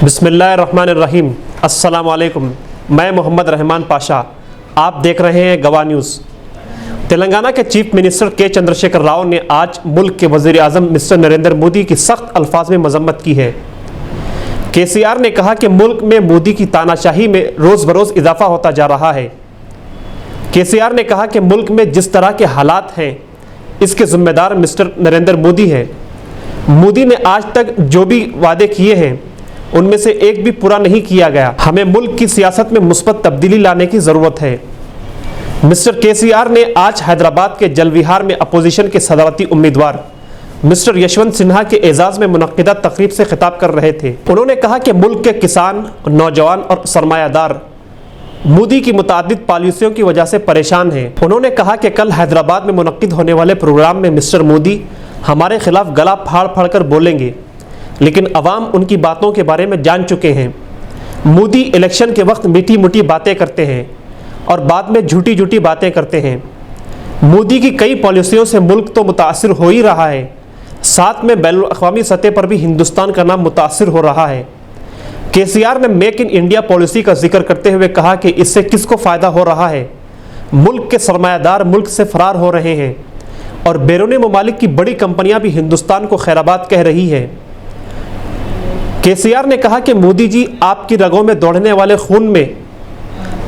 बिस्मिल्लाहिर्रहमानिर्रहीम। अस्सलाम वालेकुम। मैं मोहम्मद रहमान पाशा, आप देख रहे हैं गवाह न्यूज़। तेलंगाना के चीफ मिनिस्टर के चंद्रशेखर राव ने आज मुल्क के वज़ीर आज़म मिस्टर नरेंद्र मोदी की सख्त अल्फाज में मजम्मत की है। केसीआर ने कहा कि मुल्क में मोदी की तानाशाही में रोज़ बरोज़ इजाफा होता जा रहा है। केसीआर ने कहा कि मुल्क में जिस तरह के हालात हैं इसके जिम्मेदार मिस्टर नरेंद्र मोदी है। मोदी ने आज तक जो भी वादे किए हैं उनमें से एक भी पूरा नहीं किया गया। हमें मुल्क की सियासत में मुस्बत तब्दीली लाने की ज़रूरत है। मिस्टर केसीआर ने आज हैदराबाद के जलविहार में अपोजिशन के सदारती उम्मीदवार मिस्टर यशवंत सिन्हा के एजाज़ में मुनक्किदा तकरीब से खिताब कर रहे थे। उन्होंने कहा कि मुल्क के किसान, नौजवान और सरमायादार मोदी की मुतादिद पॉलिसियों की वजह से परेशान हैं। उन्होंने कहा कि कल हैदराबाद में मुनक्किद होने वाले प्रोग्राम में मिस्टर मोदी हमारे खिलाफ गला फाड़ फाड़ कर बोलेंगे, लेकिन अवाम उनकी बातों के बारे में जान चुके हैं। मोदी इलेक्शन के वक्त मीठी मोटी बातें करते हैं और बाद में झूठी झूठी बातें करते हैं। मोदी की कई पॉलिसियों से मुल्क तो मुतासिर हो ही रहा है, साथ में बैनुल अक़वामी सतह पर भी हिंदुस्तान का नाम मुतासिर हो रहा है। केसीआर ने मेक इन इंडिया पॉलिसी का जिक्र करते हुए कहा कि इससे किसको फ़ायदा हो रहा है। मुल्क के सरमायादार मुल्क से फरार हो रहे हैं और बैरूनी ममालिक की बड़ी कंपनियां भी हिंदुस्तान को खैराबाद कह रही है। केसीआर ने कहा कि मोदी जी, आपकी रगों में दौड़ने वाले खून में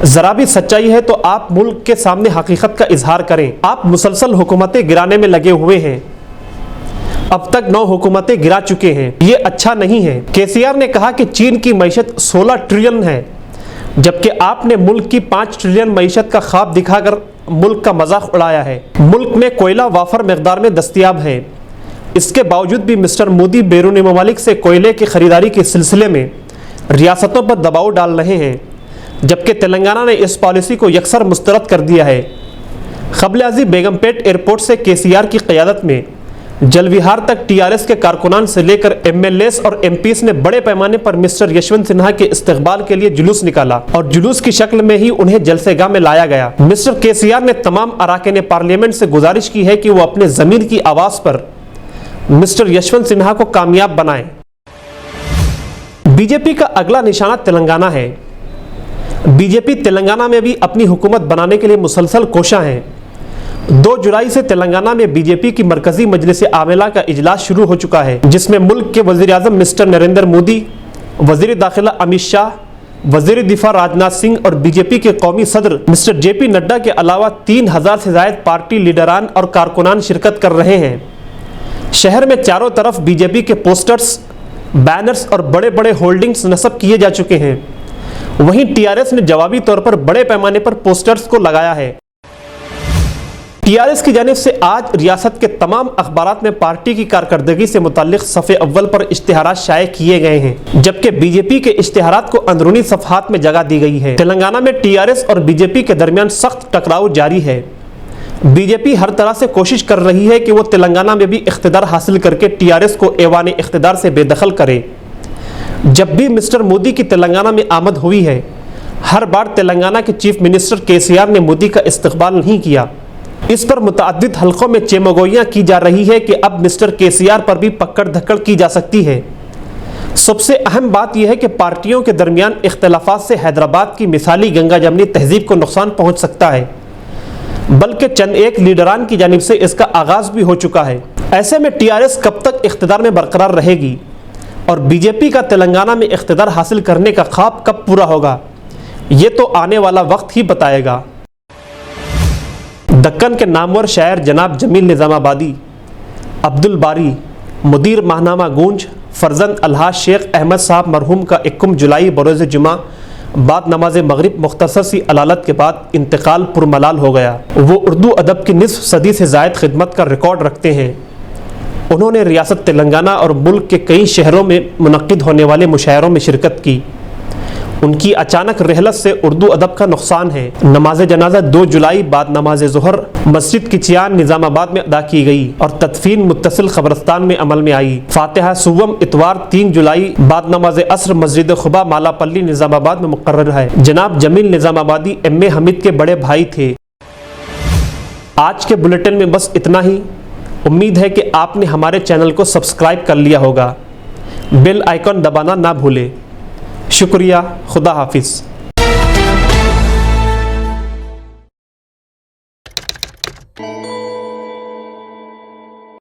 ज़रा भी सच्चाई है तो आप मुल्क के सामने हकीकत का इजहार करें। आप मुसलसल हुकूमतें गिराने में लगे हुए हैं, अब तक 9 हुकूमतें गिरा चुके हैं, ये अच्छा नहीं है। केसीआर ने कहा कि चीन की मईशत 16 ट्रिलियन है, जबकि आपने मुल्क की 5 ट्रिलियन मईशत का ख्वाब दिखाकर मुल्क का मजाक उड़ाया है। मुल्क में कोयला वाफर मकदार में दस्तयाब है, इसके बावजूद भी मिस्टर मोदी बैरूनी ममालिक से कोयले की खरीदारी के सिलसिले में रियासतों पर दबाव डाल रहे हैं, जबकि तेलंगाना ने इस पॉलिसी को यकसर मुस्तरद कर दिया है। क़ब्ल-ए-आज़ी बेगमपेट एयरपोर्ट से केसीआर की क़यादत में जलविहार तक टीआरएस के कारकुनान से लेकर एमएलएस और एमपीस ने बड़े पैमाने पर मिस्टर यशवंत सिन्हा के इस्तकबाल के लिए जुलूस निकाला और जुलूस की शक्ल में ही उन्हें जलसेगाह में लाया गया। मिस्टर केसीआर ने तमाम अरकान पार्लियामेंट से गुजारिश की है कि वो अपने ज़मीर की आवाज़ पर मिस्टर यशवंत सिन्हा को कामयाब बनाएं। बीजेपी का अगला निशाना तेलंगाना है। बीजेपी तेलंगाना में भी अपनी हुकूमत बनाने के लिए मुसलसल कोशा है। 2 जुलाई से तेलंगाना में बीजेपी की मरकजी मजलिस आमिला का इजलास शुरू हो चुका है, जिसमें मुल्क के वज़ीर आज़म मिस्टर नरेंद्र मोदी, वज़ीर दाखिला अमित शाह, वज़ीर दिफा राजनाथ सिंह और बीजेपी के कौमी सदर मिस्टर जेपी नड्डा के अलावा 3000 से ज़ायद पार्टी लीडरान और कारकुनान शिरकत कर रहे हैं। शहर में चारों तरफ बीजेपी के पोस्टर्स, बैनर्स और बड़े बड़े होल्डिंग्स नस्ब किए जा चुके हैं। वहीं टीआरएस ने जवाबी तौर पर बड़े पैमाने पर पोस्टर्स को लगाया है। टीआरएस की जानिब से आज रियासत के तमाम अखबारात में पार्टी की कारकर्दगी से मुताल्लिक सफ़े अव्वल पर इश्तिहारात शाये किए गए हैं, जबकि बीजेपी के इश्तिहारात को अंदरूनी सफ़हात में जगह दी गई है। तेलंगाना में टीआरएस और बीजेपी के दरमियान सख्त टकराव जारी है। बीजेपी हर तरह से कोशिश कर रही है कि वो तेलंगाना में भी इख्तिदार हासिल करके टीआरएस को ऐवान इख्तिदार से बेदखल करे। जब भी मिस्टर मोदी की तेलंगाना में आमद हुई है, हर बार तेलंगाना के चीफ मिनिस्टर केसीआर ने मोदी का इस्तकबाल नहीं किया। इस पर मुतअद्दिद हल्कों में चेमगोइयाँ की जा रही है कि अब मिस्टर केसीआर पर भी पकड़ धक्कड़ की जा सकती है। सबसे अहम बात यह है कि पार्टियों के दरमियान इख्तलाफात से हैदराबाद की मिसाली गंगा जमनी तहजीब को नुकसान पहुँच सकता है, बल्कि चंद एक लीडरान की जानिब से इसका आगाज़ भी हो चुका है। ऐसे में टीआरएस कब तक इख्तिदार में बरकरार रहेगी और बीजेपी का तेलंगाना में इख्तिदार हासिल करने का ख्वाब कब पूरा होगा, ये तो आने वाला वक्त ही बताएगा। दक्कन के नामवर शायर जनाब जमील निज़ामाबादी, अब्दुल बारी, मुदीर माहनामा गूंज, फर्जंद अलहाज शेख अहमद साहब मरहूम का 21 जुलाई बरोज़ जुमा बाद नमाज मगरिब मुख्तसर सी अलालत के बाद इंतकाल पुरमलाल हो गया। वो उर्दू अदब की निस्फ सदी से ज़ायद खिदमत का रिकॉर्ड रखते हैं। उन्होंने रियासत तेलंगाना और मुल्क के कई शहरों में मुनक्किद होने वाले मुशायरों में शिरकत की। उनकी अचानक रहलत से उर्दू अदब का नुकसान है। नमाज जनाजा 2 जुलाई बाद नमाज ज़ोहर मस्जिद की चियान निज़ामाबाद में अदा की गई और तदफीन मुत्तसिल क़ब्रिस्तान में अमल में आई। फातिहा सुवम इतवार 3 जुलाई बाद नमाज असर मस्जिद खुबा मालापल्ली निज़ामाबाद में मुकर्रर है। जनाब जमील निज़ामाबादी एम.ए. हमीद के बड़े भाई थे। आज के बुलेटिन में बस इतना ही। उम्मीद है कि आपने हमारे चैनल को सब्सक्राइब कर लिया होगा। बेल आइकॉन दबाना ना भूलें। शुक्रिया, खुदा हाफिज़।